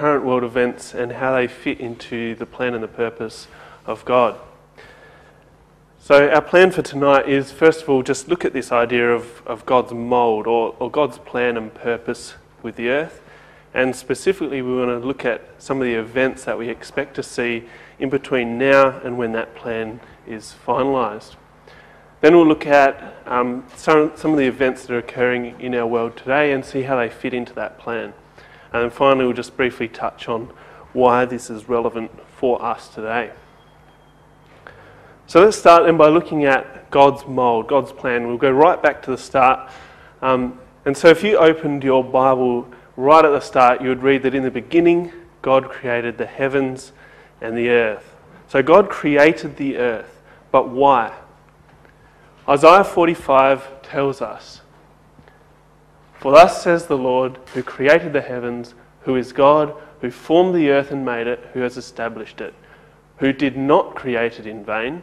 current world events and how they fit into the plan and the purpose of God. So our plan for tonight is, first of all, just look at this idea of God's mould or God's plan and purpose with the earth. And specifically, we want to look at some of the events that we expect to see in between now and when that plan is finalised. Then we'll look at some of the events that are occurring in our world today and see how they fit into that plan. And then finally, we'll just briefly touch on why this is relevant for us today. So let's start then by looking at God's mould, God's plan. We'll go right back to the start. And so if you opened your Bible right at the start, you would read that in the beginning, God created the heavens and the earth. So God created the earth, but why? Isaiah 45 tells us, "For thus says the Lord, who created the heavens, who is God, who formed the earth and made it, who has established it, who did not create it in vain,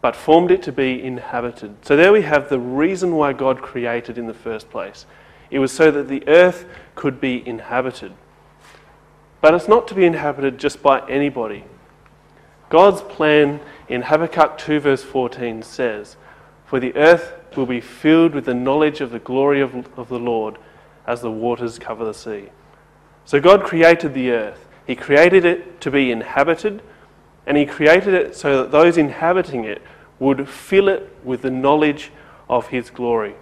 but formed it to be inhabited." So there we have the reason why God created in the first place. It was so that the earth could be inhabited. But it's not to be inhabited just by anybody. God's plan in Habakkuk 2 verse 14 says, "For the earth will be filled with the knowledge of the glory of the Lord as the waters cover the sea." So God created the earth. He created it to be inhabited, and He created it so that those inhabiting it would fill it with the knowledge of His glory.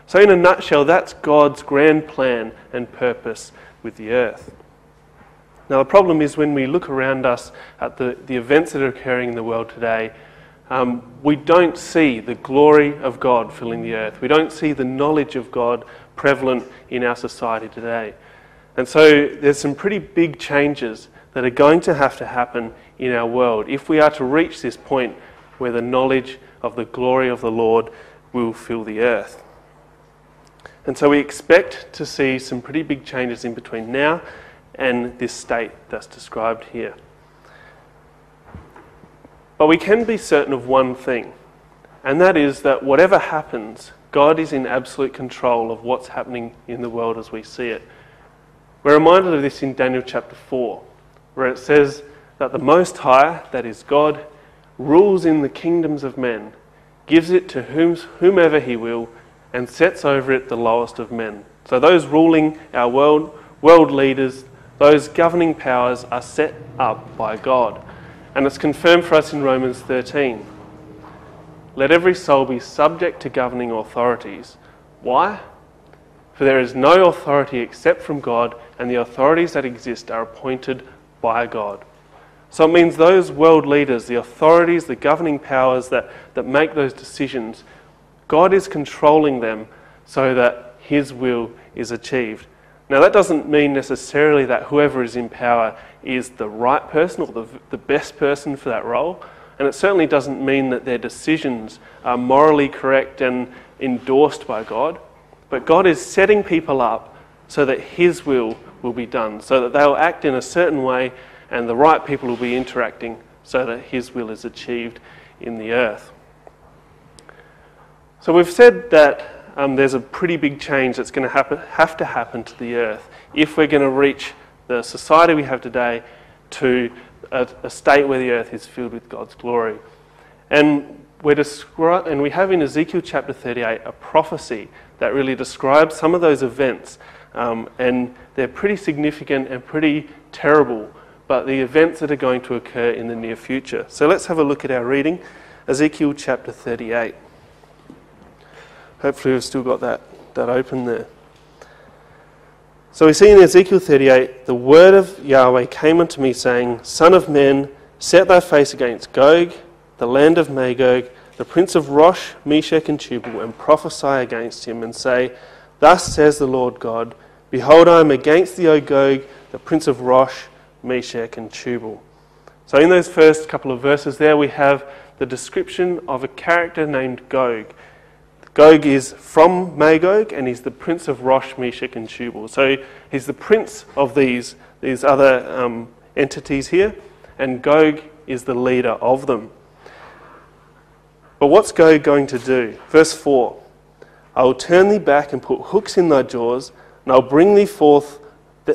So in a nutshell, that's God's grand plan and purpose with the earth. Now the problem is when we look around us at the events that are occurring in the world today, we don't see the glory of God filling the earth. We don't see the knowledge of God prevalent in our society today. And so there's some pretty big changes that are going to happen in our world if we are to reach this point where the knowledge of the glory of the Lord will fill the earth. And so we expect to see some pretty big changes in between now and this state that's described here. But we can be certain of one thing, and that is that whatever happens, God is in absolute control of what's happening in the world as we see it. We're reminded of this in Daniel chapter 4, where it says that the Most High, that is God, rules in the kingdoms of men, gives it to whomever He will, and sets over it the lowest of men. So those ruling our world leaders, those governing powers are set up by God. And it's confirmed for us in Romans 13. "Let every soul be subject to governing authorities." Why? "For there is no authority except from God, and the authorities that exist are appointed by God." So it means those world leaders, the authorities, the governing powers that make those decisions, God is controlling them so that His will is achieved. Now that doesn't mean necessarily that whoever is in power is the right person or the best person for that role. And it certainly doesn't mean that their decisions are morally correct and endorsed by God. But God is setting people up so that His will be done, so that they'll act in a certain way and the right people will be interacting so that His will is achieved in the earth. So we've said that there's a pretty big change that's going to have to happen to the earth if we're going to reach the society we have today to a state where the earth is filled with God's glory. And we have in Ezekiel chapter 38 a prophecy that really describes some of those events, and they're pretty significant and pretty terrible, but the events that are going to occur in the near future. So let's have a look at our reading, Ezekiel chapter 38. Hopefully we've still got that open there. So we see in Ezekiel 38, "The word of Yahweh came unto me, saying, Son of man, set thy face against Gog, the land of Magog, the prince of Rosh, Meshech, and Tubal, and prophesy against him, and say, Thus says the Lord God, Behold, I am against thee, O Gog, the prince of Rosh, Meshech, and Tubal." So in those first couple of verses there, we have the description of a character named Gog. Gog is from Magog, and he's the prince of Rosh, Meshech, and Tubal. So he's the prince of these other entities here, and Gog is the leader of them. But what's Gog going to do? Verse 4, "I will turn thee back and put hooks in thy jaws, and I'll bring thee forth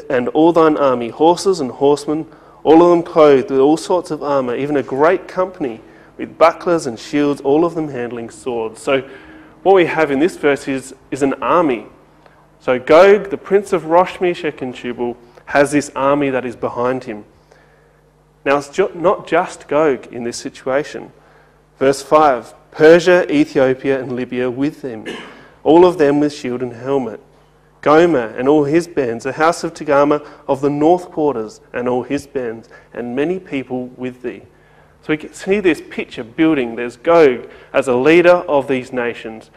and all thine army, horses and horsemen, all of them clothed with all sorts of armour, even a great company with bucklers and shields, all of them handling swords. So what we have in this verse is an army. So Gog, the prince of Rosh, Meshech and Tubal, has this army that is behind him. Now it's not just Gog in this situation. Verse 5, Persia, Ethiopia and Libya with them, all of them with shield and helmet. Gomer and all his bands, the house of Togarmah of the north quarters and all his bands, and many people with thee. So we can see this picture building. There's Gog as a leader of these nations.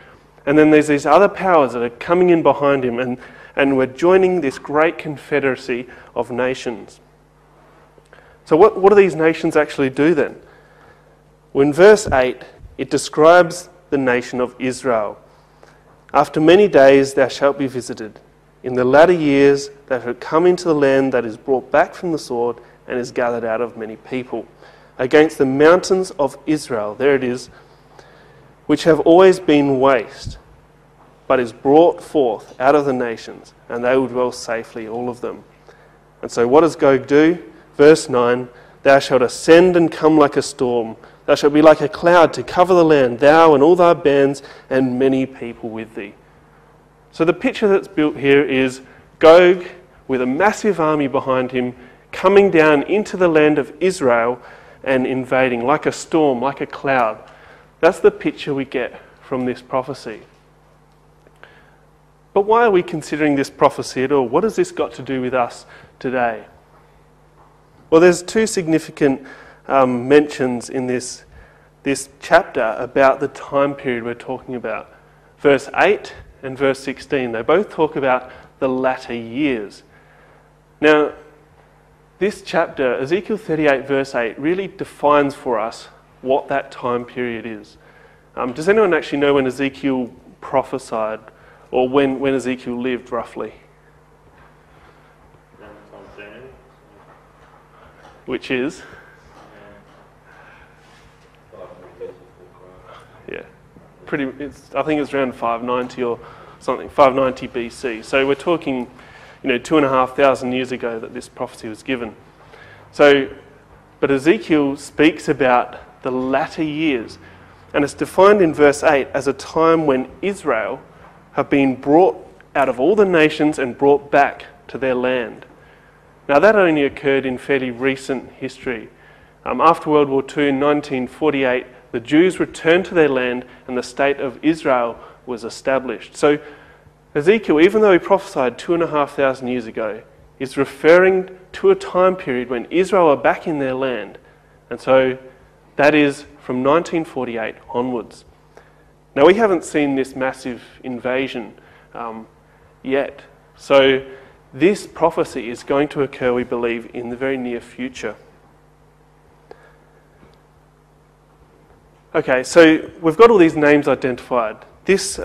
And then there's these other powers that are coming in behind him, and we're joining this great confederacy of nations. So what do these nations actually do then? Well, in verse 8, it describes the nation of Israel. After many days thou shalt be visited. In the latter years thou shalt come into the land that is brought back from the sword and is gathered out of many people, against the mountains of Israel, there it is, which have always been waste, but is brought forth out of the nations, and they will dwell safely, all of them. And so what does Gog do? Verse 9, thou shalt ascend and come like a storm. Thou shalt be like a cloud to cover the land, thou and all thy bands, and many people with thee. So the picture that's built here is Gog with a massive army behind him, coming down into the land of Israel and invading like a storm, like a cloud. That's the picture we get from this prophecy. But why are we considering this prophecy at all? What has this got to do with us today? Well, there's two significant mentions in this chapter about the time period we're talking about. Verse 8 and verse 16, they both talk about the latter years. Now, this chapter, Ezekiel 38 verse 8, really defines for us what that time period is. Does anyone actually know when Ezekiel prophesied, or when Ezekiel lived roughly? Which is? Yeah, I think it's around 590 or something, 590 BC. So we're talking, 2,500 years ago that this prophecy was given. But Ezekiel speaks about the latter years, and it's defined in verse 8 as a time when Israel have been brought out of all the nations and brought back to their land. Now that only occurred in fairly recent history. After World War II in 1948, the Jews returned to their land and the state of Israel was established. So Ezekiel, even though he prophesied 2,500 years ago, is referring to a time period when Israel are back in their land. And so that is from 1948 onwards. Now we haven't seen this massive invasion yet. So this prophecy is going to occur, we believe, in the very near future. Okay, so we've got all these names identified. This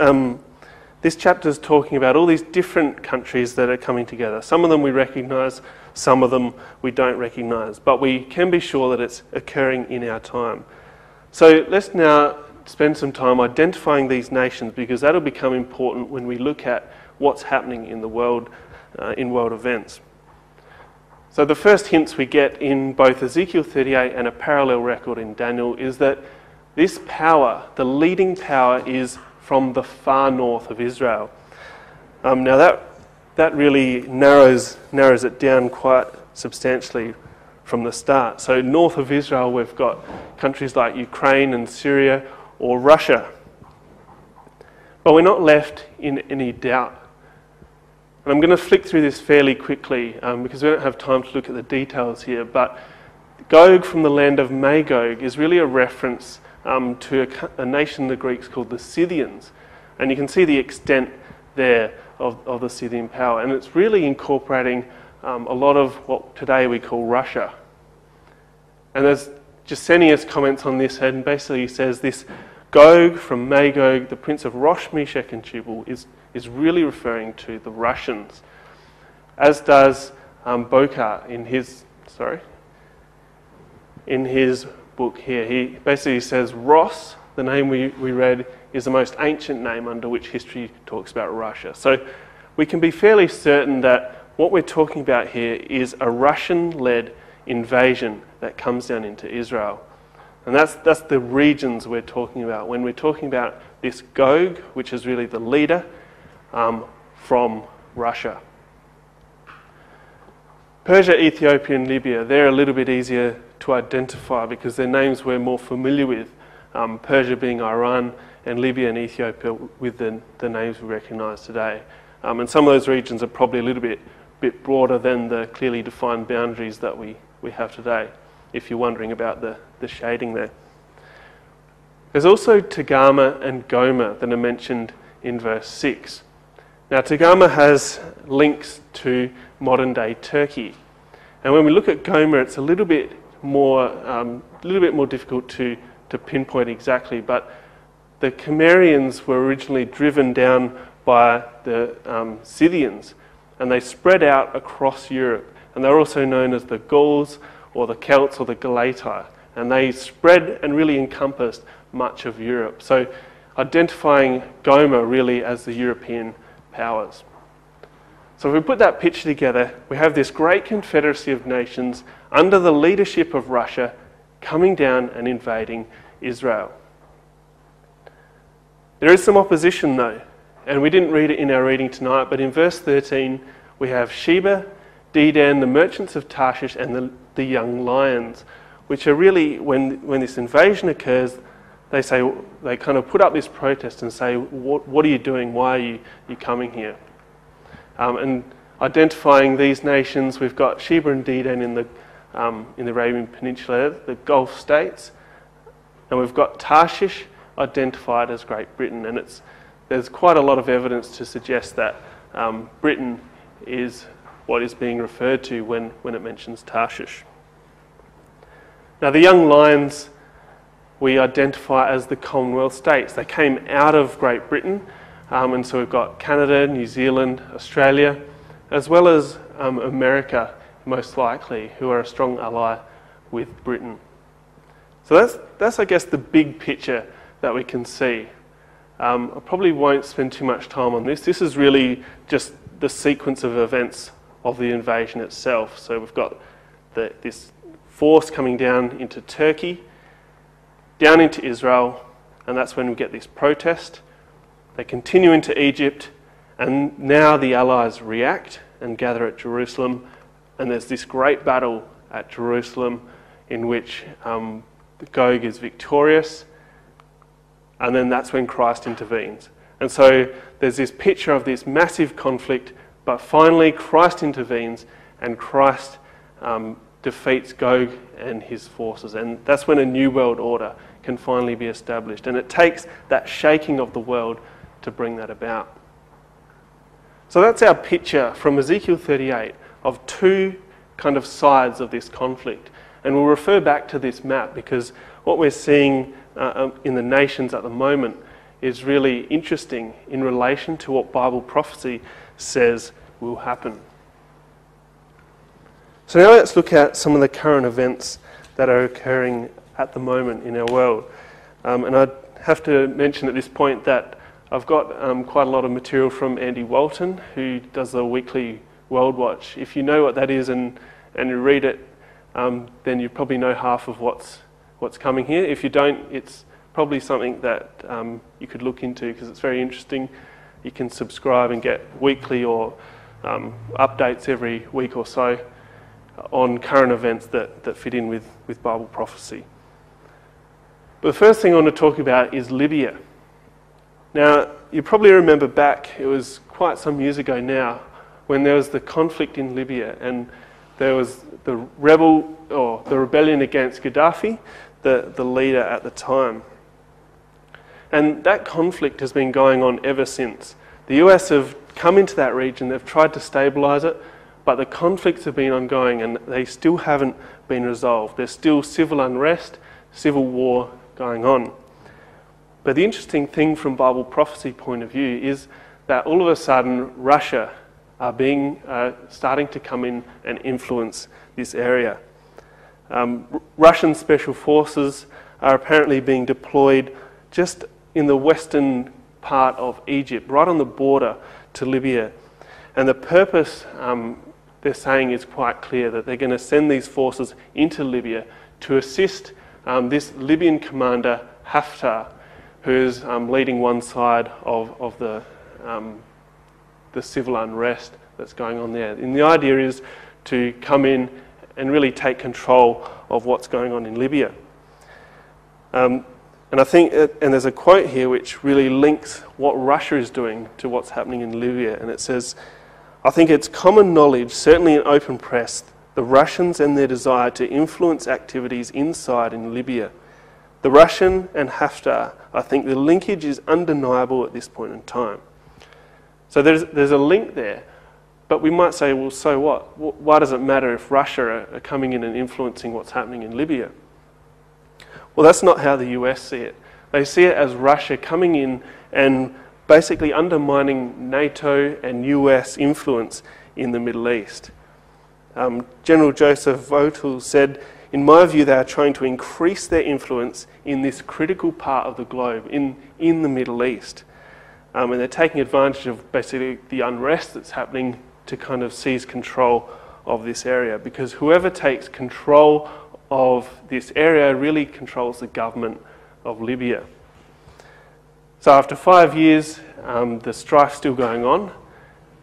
chapter is talking about all these different countries that are coming together. Some of them we recognise, some of them we don't recognise, but we can be sure that it's occurring in our time. So let's now spend some time identifying these nations, because that'll become important when we look at what's happening in the world, in world events. So the first hints we get in both Ezekiel 38 and a parallel record in Daniel is that this power, the leading power, is from the far north of Israel. Now that really narrows it down quite substantially from the start. So north of Israel we've got countries like Ukraine and Syria or Russia. But we're not left in any doubt. And I'm going to flick through this fairly quickly because we don't have time to look at the details here, but Gog from the land of Magog is really a reference to a nation the Greeks called the Scythians. And you can see the extent there of the Scythian power. And it's really incorporating a lot of what today we call Russia. And as Gesenius comments on this, and basically says this Gog from Magog, the prince of Rosh, Meshech and Tubal, is really referring to the Russians. As does Bokar in his book here. He basically says Ross, the name we read, is the most ancient name under which history talks about Russia. So we can be fairly certain that what we're talking about here is a Russian-led invasion that comes down into Israel. And that's the regions we're talking about when we're talking about this Gog, which is really the leader from Russia. Persia, Ethiopia and Libya, they're a little bit easier to identify because they're names we're more familiar with. Persia being Iran and Libya and Ethiopia with the names we recognise today. And some of those regions are probably a little bit broader than the clearly defined boundaries that we have today, if you're wondering about the shading there. There's also Togarmah and Gomer that are mentioned in verse 6. Now Togarmah has links to modern day Turkey. And when we look at Gomer, it's a little bit more difficult to pinpoint exactly, but the Cimmerians were originally driven down by the Scythians, and they spread out across Europe. And they're also known as the Gauls or the Celts or the Galatii. And they spread and really encompassed much of Europe. So identifying Gomer really as the European powers. So if we put that picture together, we have this great confederacy of nations under the leadership of Russia coming down and invading Israel. There is some opposition though, and we didn't read it in our reading tonight, but in verse 13 we have Sheba, Dedan, the merchants of Tarshish, and the young lions, which are really, when this invasion occurs, they kind of put up this protest and say, what are you doing? Why are you coming here? And identifying these nations, we've got Sheba and Dedan in the Arabian Peninsula, the Gulf states, and we've got Tarshish identified as Great Britain, and there's quite a lot of evidence to suggest that Britain is what is being referred to when it mentions Tarshish. Now the young lions we identify as the Commonwealth states. They came out of Great Britain, and so we've got Canada, New Zealand, Australia, as well as America, most likely, who are a strong ally with Britain. So that's I guess the big picture that we can see. I probably won't spend too much time on this. This is really just the sequence of events of the invasion itself. So we've got this force coming down into Turkey, down into Israel, and that's when we get this protest. They continue into Egypt, and now the Allies react and gather at Jerusalem, and there's this great battle at Jerusalem in which Gog is victorious, and then that's when Christ intervenes. And so there's this picture of this massive conflict, but finally Christ intervenes and Christ defeats Gog and his forces. And that's when a new world order can finally be established. And it takes that shaking of the world to bring that about. So that's our picture from Ezekiel 38 of two kind of sides of this conflict. And we'll refer back to this map because what we're seeing in the nations at the moment is really interesting in relation to what Bible prophecy says will happen. So now let's look at some of the current events that are occurring at the moment in our world. And I have to mention at this point that I've got quite a lot of material from Andy Walton, who does the weekly World Watch. If you know what that is and you read it, then you probably know half of what's coming here. If you don't, it's probably something that you could look into because it's very interesting. You can subscribe and get weekly or updates every week or so on current events that fit in with Bible prophecy. But the first thing I want to talk about is Libya. Now, you probably remember back, it was quite some years ago now, when there was the conflict in Libya and there was the rebellion against Gaddafi, the leader at the time. And that conflict has been going on ever since. The US have come into that region, they've tried to stabilise it, but the conflicts have been ongoing and they still haven't been resolved. There's still civil unrest, civil war going on. But the interesting thing from Bible prophecy point of view is that all of a sudden Russia are starting to come in and influence this area. Russian special forces are apparently being deployed just in the western part of Egypt, right on the border to Libya. And the purpose they're saying is quite clear, that they're going to send these forces into Libya to assist this Libyan commander Haftar, who is leading one side of the civil unrest that's going on there. And the idea is to come in and really take control of what's going on in Libya. And I think, and there's a quote here which really links what Russia is doing to what's happening in Libya, and it says, "I think it's common knowledge, certainly in open press, the Russians and their desire to influence activities inside in Libya. The Russian and Haftar, I think the linkage is undeniable at this point in time." So there's a link there, but we might say, well, so what? Why does it matter if Russia are coming in and influencing what's happening in Libya? Well, that's not how the US see it. They see it as Russia coming in and basically undermining NATO and US influence in the Middle East. General Joseph Votel said, "In my view, they are trying to increase their influence in this critical part of the globe, in the Middle East. And they're taking advantage of basically the unrest that's happening to kind of seize control of this area, because whoever takes control of this area really controls the government of Libya." So after 5 years, the strife's still going on,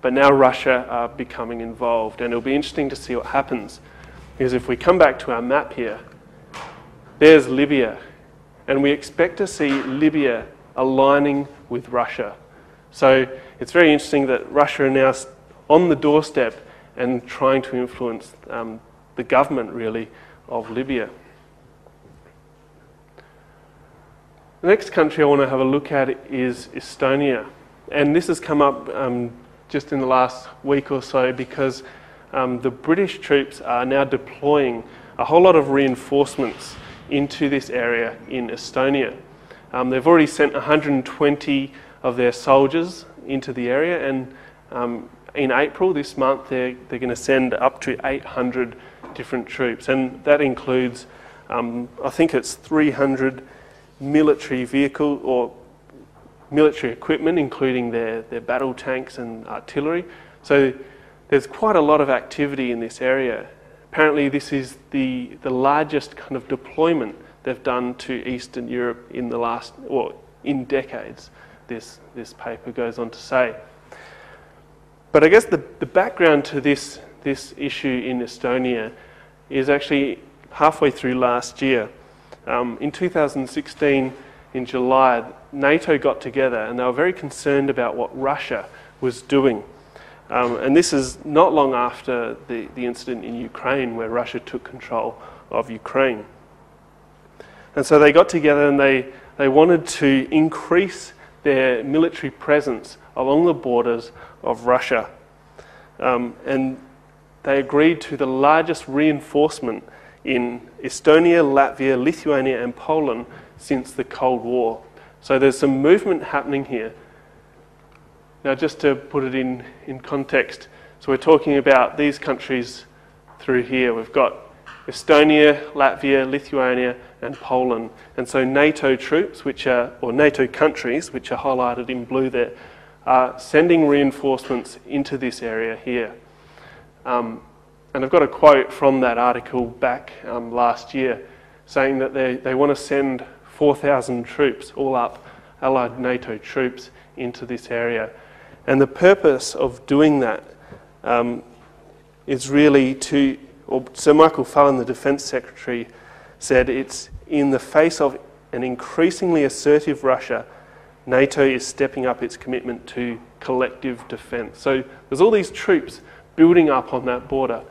but now Russia are becoming involved, and it'll be interesting to see what happens. Because if we come back to our map here, there's Libya, and we expect to see Libya aligning with Russia. So it's very interesting that Russia are now on the doorstep and trying to influence the government, really, of Libya. The next country I want to have a look at is Estonia. And this has come up just in the last week or so because the British troops are now deploying a whole lot of reinforcements into this area in Estonia. They've already sent 120 of their soldiers into the area, and in April this month they're going to send up to 800 different troops, and that includes I think it's 300 military vehicle or military equipment, including their battle tanks and artillery. So there's quite a lot of activity in this area. Apparently this is the largest kind of deployment they've done to Eastern Europe in the last, or in decades, this paper goes on to say. But I guess the background to this issue in Estonia is actually halfway through last year. In 2016, in July, NATO got together and they were very concerned about what Russia was doing. And this is not long after the incident in Ukraine, where Russia took control of Ukraine. And so they got together and they wanted to increase their military presence along the borders of Russia. And they agreed to the largest reinforcement in Estonia, Latvia, Lithuania and Poland since the Cold War. So there's some movement happening here. Now, just to put it in context, so we're talking about these countries through here. We've got Estonia, Latvia, Lithuania and Poland. And so NATO troops, or NATO countries, which are highlighted in blue there, are sending reinforcements into this area here. And I've got a quote from that article back last year saying that they want to send 4,000 troops, all up, allied NATO troops, into this area. And the purpose of doing that is really to, or Sir Michael Fallon, the Defence Secretary, said it's in the face of an increasingly assertive Russia, NATO is stepping up its commitment to collective defence. So there's all these troops building up on that border.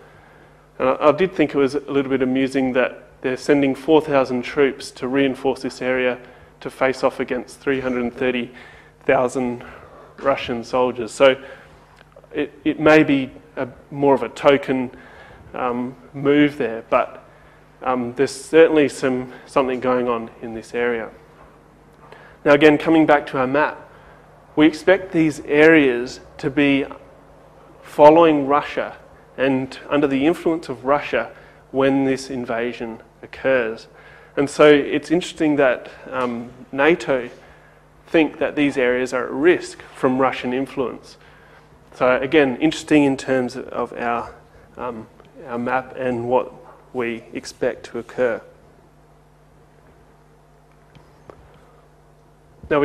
And I did think it was a little bit amusing that they're sending 4,000 troops to reinforce this area to face off against 330,000 Russian soldiers. So it may be more of a token move there, but there's certainly something going on in this area. Now again, coming back to our map, we expect these areas to be following Russia and under the influence of Russia when this invasion occurs. And so it's interesting that NATO think that these areas are at risk from Russian influence. So again, interesting in terms of our our map and what we expect to occur. Now,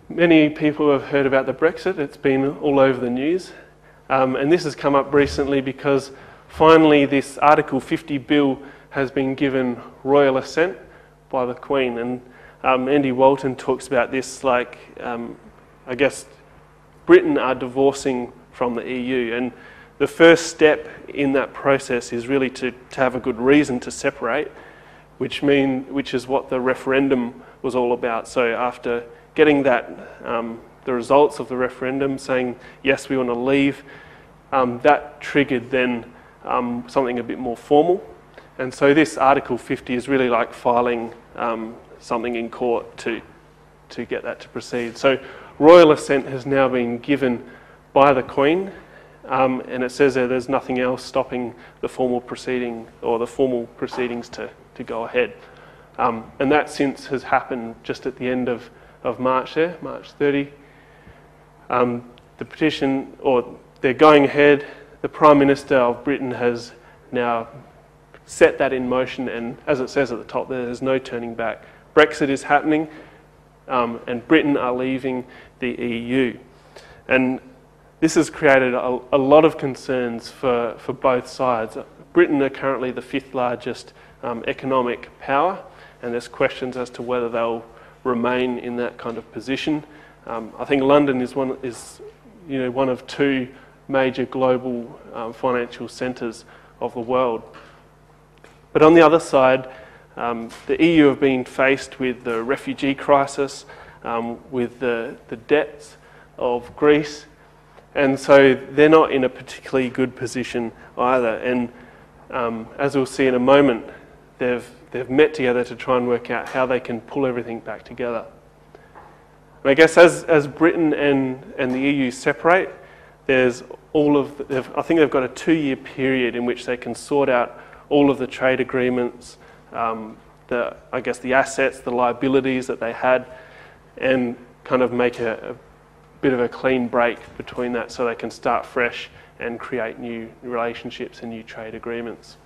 many people have heard about the Brexit. It's been all over the news. And this has come up recently because finally this Article 50 bill has been given royal assent by the Queen. And Andy Walton talks about this like, I guess, Britain are divorcing from the EU. And the first step in that process is really to have a good reason to separate, which is what the referendum was all about. So after getting that, the results of the referendum saying, yes, we want to leave, that triggered then something a bit more formal. And so this Article 50 is really like filing something in court to get that to proceed. So royal assent has now been given by the Queen, and it says there's nothing else stopping the formal proceeding or the formal proceedings to go ahead. And that since has happened just at the end of March there, March 30. The petition, or they're going ahead. The Prime Minister of Britain has now set that in motion, and as it says at the top there's no turning back. Brexit is happening, and Britain are leaving the EU. And this has created a lot of concerns for both sides. Britain are currently the 5th largest economic power, and there's questions as to whether they'll remain in that kind of position. I think London is one of 2 major global financial centres of the world. But on the other side, the EU have been faced with the refugee crisis, with the debts of Greece, and so they're not in a particularly good position either. And as we'll see in a moment, they've met together to try and work out how they can pull everything back together. And I guess as Britain and the EU separate, there's I think they've got a 2-year period in which they can sort out all of the trade agreements, the assets, the liabilities that they had, and kind of make a bit of a clean break between that so they can start fresh and create new relationships and new trade agreements.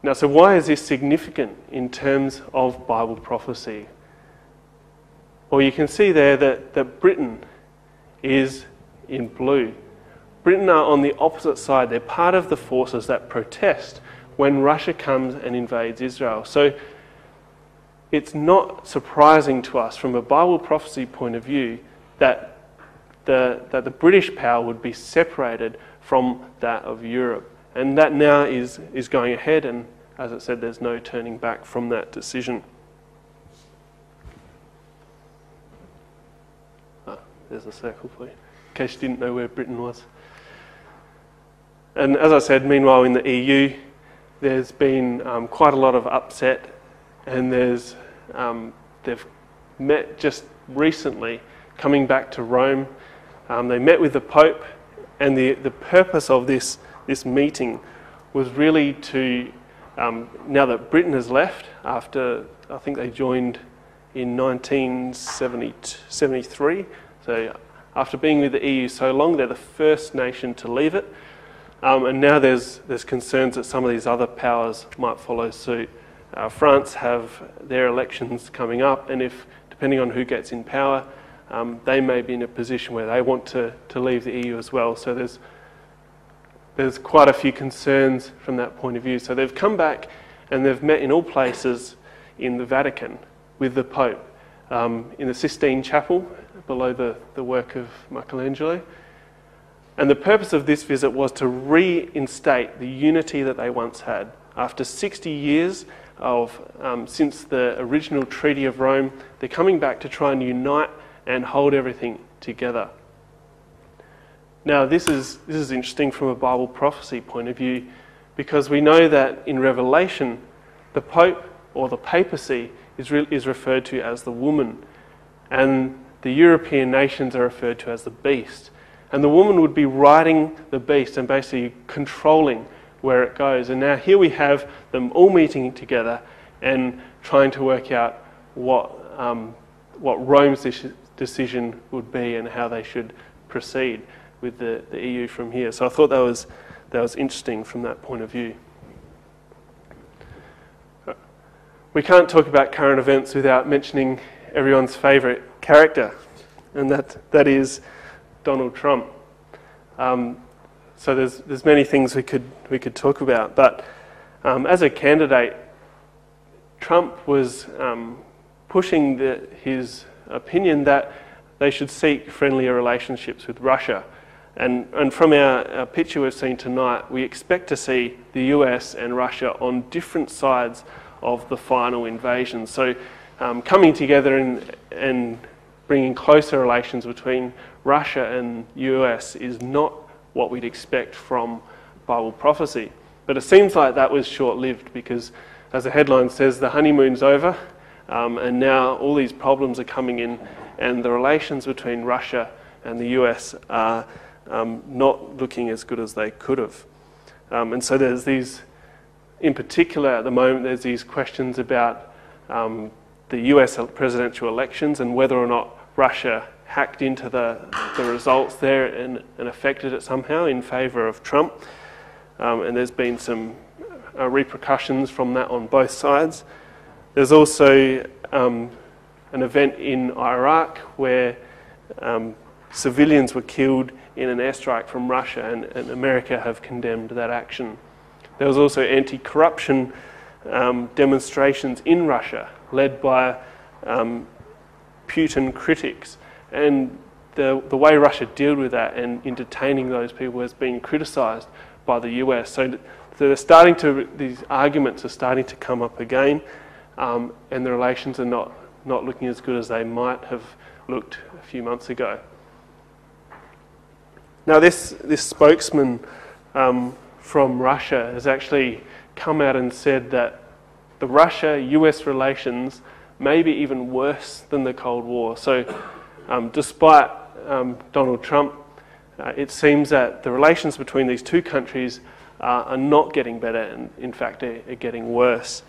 Now, so why is this significant in terms of Bible prophecy? Well, you can see there that Britain is in blue. Britain are on the opposite side. They're part of the forces that protest when Russia comes and invades Israel. So it's not surprising to us from a Bible prophecy point of view that the British power would be separated from that of Europe. And that now is going ahead, and as it said, there's no turning back from that decision. There's a circle for you, in case you didn't know where Britain was. And as I said, meanwhile in the EU, there's been quite a lot of upset, and they've met just recently, coming back to Rome. They met with the Pope, and the purpose of this meeting was really to, now that Britain has left, after I think they joined in 1973, so after being with the EU so long, they're the first nation to leave it. And now there's concerns that some of these other powers might follow suit. France have their elections coming up, and depending on who gets in power, they may be in a position where they want to leave the EU as well. So there's quite a few concerns from that point of view. So they've come back and they've met in all places in the Vatican with the Pope, in the Sistine Chapel below the work of Michelangelo. And the purpose of this visit was to reinstate the unity that they once had. After 60 years since the original Treaty of Rome, they're coming back to try and unite and hold everything together. Now, this is interesting from a Bible prophecy point of view, because we know that in Revelation, the Pope or the papacy is referred to as the woman, and the European nations are referred to as the beast. And the woman would be riding the beast and basically controlling where it goes. And now here we have them all meeting together and trying to work out what Rome's decision would be and how they should proceed with the EU from here. So I thought that that was interesting from that point of view. We can't talk about current events without mentioning everyone's favourite character, and that is Donald Trump. So there's many things we could talk about, but as a candidate, Trump was pushing his opinion that they should seek friendlier relationships with Russia. And from our picture we've seen tonight, we expect to see the US and Russia on different sides of the final invasion. So coming together and bringing closer relations between Russia and US is not what we'd expect from Bible prophecy. But it seems like that was short-lived because, as the headline says, the honeymoon's over, and now all these problems are coming in, and the relations between Russia and the US are not looking as good as they could have. And so there's these, in particular at the moment, there's these questions about the US presidential elections and whether or not Russia hacked into the results there and affected it somehow in favour of Trump. And there's been some repercussions from that on both sides. There's also an event in Iraq where civilians were killed in an airstrike from Russia, and America have condemned that action. There was also anti-corruption demonstrations in Russia led by Putin critics, and the way Russia dealt with that and in detaining those people has been criticised by the US. So these arguments are starting to come up again, and the relations are not looking as good as they might have looked a few months ago. Now this spokesman from Russia has actually come out and said that the Russia-US relations may be even worse than the Cold War. So despite Donald Trump, it seems that the relations between these two countries are not getting better, and in fact are getting worse.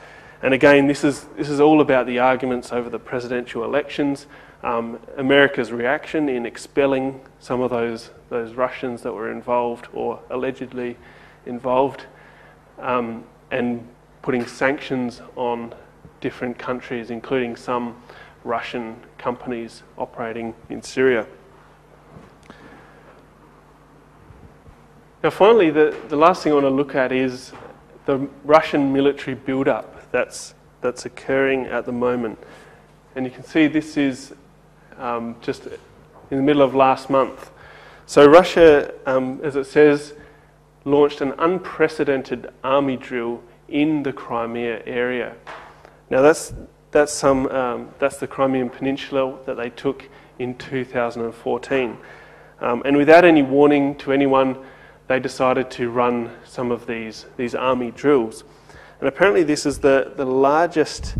And again, this is all about the arguments over the presidential elections, America's reaction in expelling some of those Russians that were involved or allegedly involved, and putting sanctions on different countries, including some Russian companies operating in Syria. Now finally, the last thing I want to look at is the Russian military build-up that's occurring at the moment. And you can see this is just in the middle of last month. So Russia, as it says, launched an unprecedented army drill in the Crimea area. Now that's the Crimean Peninsula that they took in 2014. And without any warning to anyone, they decided to run some of these army drills. And apparently this is the largest,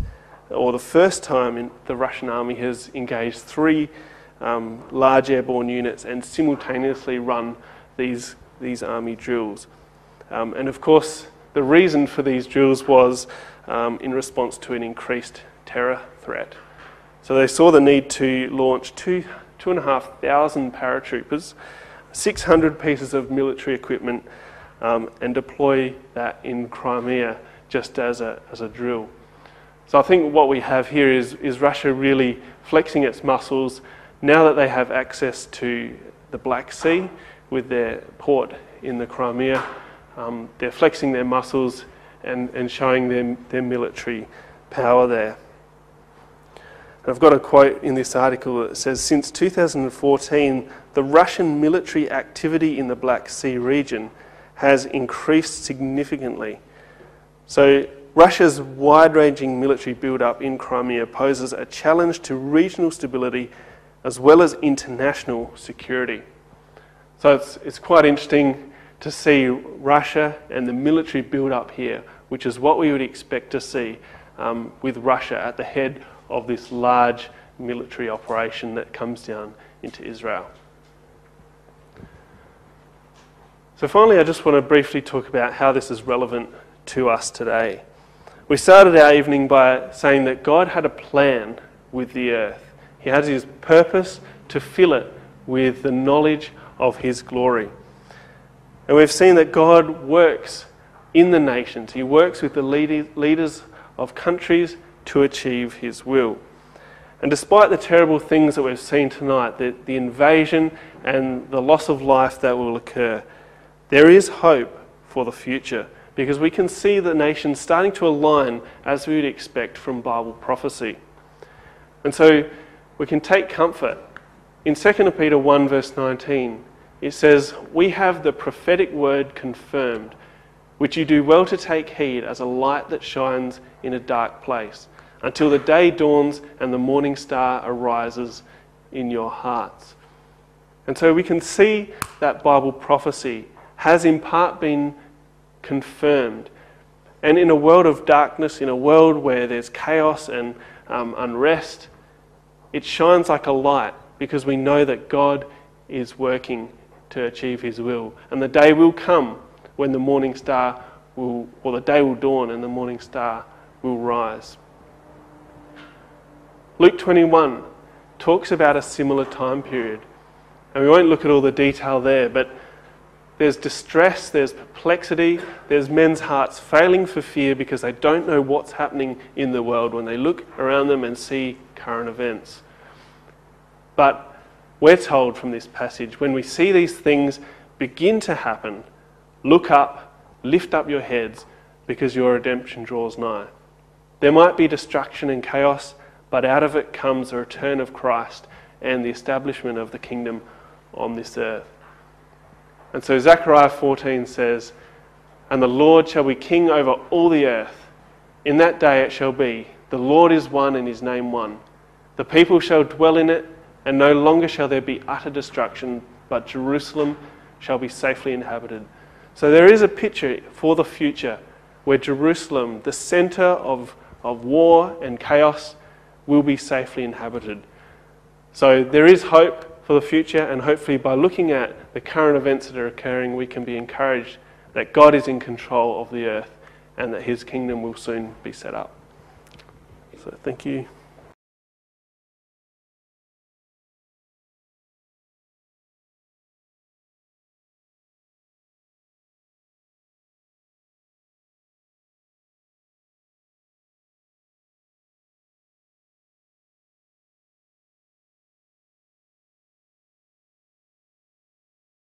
or the first time the Russian army has engaged 3 large airborne units and simultaneously run these army drills. And of course, the reason for these drills was in response to an increased terror threat. So they saw the need to launch 2,500 paratroopers, 600 pieces of military equipment, and deploy that in Crimea just as a drill. So I think what we have here is Russia really flexing its muscles now that they have access to the Black Sea with their port in the Crimea. They're flexing their muscles and showing their military power there. And I've got a quote in this article that says, since 2014, the Russian military activity in the Black Sea region has increased significantly. So Russia's wide-ranging military build-up in Crimea poses a challenge to regional stability as well as international security. So it's quite interesting to see Russia and the military build-up here, which is what we would expect to see with Russia at the head of this large military operation that comes down into Israel. So finally, I just want to briefly talk about how this is relevant to us today. We started our evening by saying that God had a plan with the earth. He has his purpose to fill it with the knowledge of his glory. And we've seen that God works in the nations. He works with the leaders of countries to achieve his will. And despite the terrible things that we've seen tonight, the invasion and the loss of life that will occur, there is hope for the future, because we can see the nations starting to align as we would expect from Bible prophecy. And so we can take comfort. In 2 Peter 1 verse 19, it says, "We have the prophetic word confirmed, which you do well to take heed as a light that shines in a dark place, until the day dawns and the morning star arises in your hearts." And so we can see that Bible prophecy has in part been confirmed. And in a world of darkness, in a world where there's chaos and unrest, it shines like a light, because we know that God is working to achieve his will. And the day will come when the morning star will, or the day will dawn and the morning star will rise. Luke 21 talks about a similar time period. And we won't look at all the detail there, but there's distress, there's perplexity, there's men's hearts failing for fear because they don't know what's happening in the world when they look around them and see current events. But we're told from this passage, when we see these things begin to happen, look up, lift up your heads, because your redemption draws nigh. There might be destruction and chaos, but out of it comes the return of Christ and the establishment of the kingdom on this earth. And so Zechariah 14 says, "And the Lord shall be king over all the earth. In that day it shall be, the Lord is one and his name one. The people shall dwell in it, and no longer shall there be utter destruction, but Jerusalem shall be safely inhabited." So there is a picture for the future where Jerusalem, the centre of war and chaos, will be safely inhabited. So there is hope for the future, and hopefully by looking at the current events that are occurring, we can be encouraged that God is in control of the earth and that his kingdom will soon be set up. So thank you.